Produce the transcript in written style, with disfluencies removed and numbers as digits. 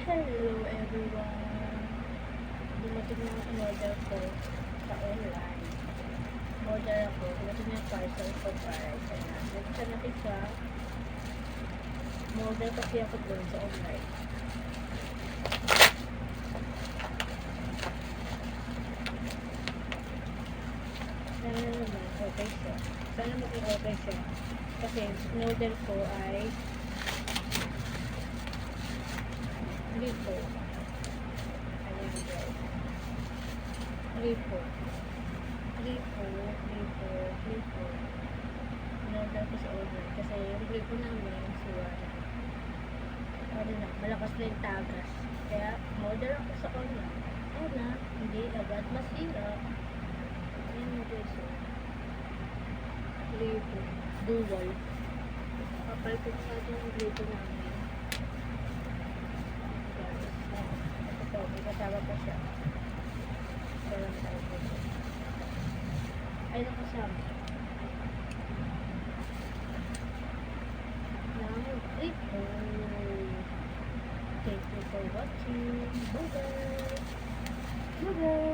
Hello everyone! Dumating na ang order ko sa online. Order ako, dumating na yung parcel ko para sa na. Nagsa natin siya. Order kasi ako doon sa online. Sana naman okay siya. Sana maging okay siya. Kasi order ko ay Lipo. Ayan guys. Lipo. In-order ko sa order. Kasi yung lipo namin, siya. Ano na, malakas na yung tagas. Kaya, order ako sa online. Ayan na, hindi agad masira. Ayan mo guys. Lipo. Dual. Kapalpit sa atin yung lipo namin. Ito, may kasama pa siya. Walang tayo po. Ay, nakasama. Thank you for watching. Bye-bye. Bye-bye.